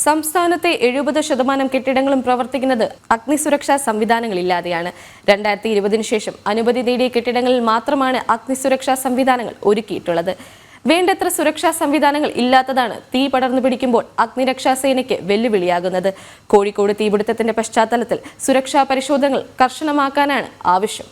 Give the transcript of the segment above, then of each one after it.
സംസ്ഥാനത്തെ 70% കെട്ടിടങ്ങളും പ്രവർത്തിക്കുന്നത് അഗ്നിസുരക്ഷാ സംവിധാനങ്ങളില്ലാതെയാണ്. 2020 ശേഷം അനുമതി നേടിയ കെട്ടിടങ്ങളിൽ മാത്രമാണ് അഗ്നിസുരക്ഷാ സംവിധാനങ്ങൾ ഒരുക്കിയിട്ടുള്ളത്. വേണ്ടത്ര സുരക്ഷാ സംവിധാനങ്ങൾ ഇല്ലാത്തതാണ് തീ പടർന്നു പിടിക്കുമ്പോൾ അഗ്നിരക്ഷാസേനയ്ക്ക് വെല്ലുവിളിയാകുന്നത്. കോഴിക്കോട് തീപിടുത്തത്തിന്റെ പശ്ചാത്തലത്തിൽ സുരക്ഷാ പരിശോധനകൾ കർശനമാക്കാനാണ് ആവശ്യം.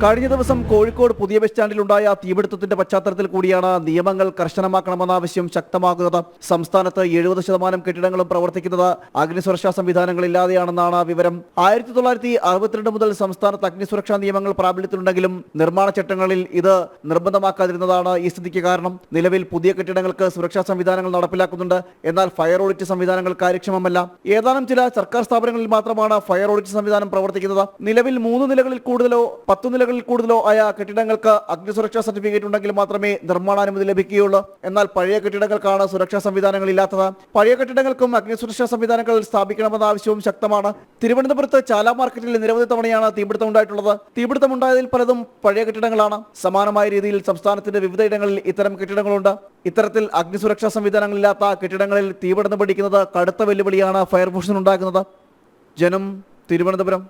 കഴിഞ്ഞ ദിവസം കോഴിക്കോട് പുതിയ ബസ് സ്റ്റാൻഡിലുണ്ടായ തീപിടുത്തത്തിന്റെ പശ്ചാത്തലത്തിൽ കൂടിയാണ് നിയമങ്ങൾ കർശനമാക്കണമെന്ന ആവശ്യം ശക്തമാകുന്നത്. സംസ്ഥാനത്ത് 70% കെട്ടിടങ്ങളും പ്രവർത്തിക്കുന്നത് അഗ്നിസുരക്ഷാ സംവിധാനങ്ങളില്ലാതെയാണെന്നാണ് വിവരം. 1962 മുതൽ സംസ്ഥാനത്ത് അഗ്നിസുരക്ഷാ നിയമങ്ങൾ പ്രാബല്യത്തിലുണ്ടെങ്കിലും നിർമ്മാണ ചട്ടങ്ങളിൽ ഇത് നിർബന്ധമാക്കാതിരുന്നതാണ് ഈ സ്ഥിതിക്ക് കാരണം. നിലവിൽ പുതിയ കെട്ടിടങ്ങൾക്ക് സുരക്ഷാ സംവിധാനങ്ങൾ നടപ്പിലാക്കുന്നുണ്ട്. എന്നാൽ ഫയർ ഓഡിറ്റ് സംവിധാനങ്ങൾ കാര്യക്ഷമമല്ല. ഏതാനും ചില സർക്കാർ സ്ഥാപനങ്ങളിൽ മാത്രമാണ് ഫയർ ഓഡിറ്റ് സംവിധാനം പ്രവർത്തിക്കുന്നത്. നിലവിൽ 3 നിലകളിൽ കൂടുതലോ 10 നിലകളിൽ കൂടുതലോ ആയ കെട്ടിടങ്ങൾക്ക് അഗ്നിസുരക്ഷാ സർട്ടിഫിക്കറ്റ് ഉണ്ടെങ്കിൽ മാത്രമേ നിർമ്മാണാനുമതി ലഭിക്കുകയുള്ളൂ. എന്നാൽ പഴയ കെട്ടിടങ്ങൾക്കാണ് സുരക്ഷാ സംവിധാനങ്ങൾ ഇല്ലാത്തത്. പഴയ കെട്ടിടങ്ങൾക്കും അഗ്നിസുരക്ഷാ സംവിധാനങ്ങൾ സ്ഥാപിക്കണമെന്ന ആവശ്യവും ശക്തമാണ്. തിരുവനന്തപുരത്ത് ചാല മാർക്കറ്റിൽ നിരവധി തവണയാണ് തീപിടുത്തം ഉണ്ടായിട്ടുള്ളത്. തീപിടുത്തമുണ്ടായതിൽ പലതും പഴയ കെട്ടിടങ്ങളാണ്. സമാനമായ രീതിയിൽ സംസ്ഥാനത്തിന്റെ വിവിധ ഇടങ്ങളിൽ ഇത്തരം കെട്ടിടങ്ങളുണ്ട്. ഇത്തരത്തിൽ അഗ്നിസുരക്ഷാ സംവിധാനങ്ങളില്ലാത്ത കെട്ടിടങ്ങളിൽ തീപിടുത്തം പിടിക്കുന്നത് കടുത്ത വെല്ലുവിളിയാണ് ഫയർഫോഴ്സിനുണ്ടാക്കുന്നത്. ജനം, തിരുവനന്തപുരം.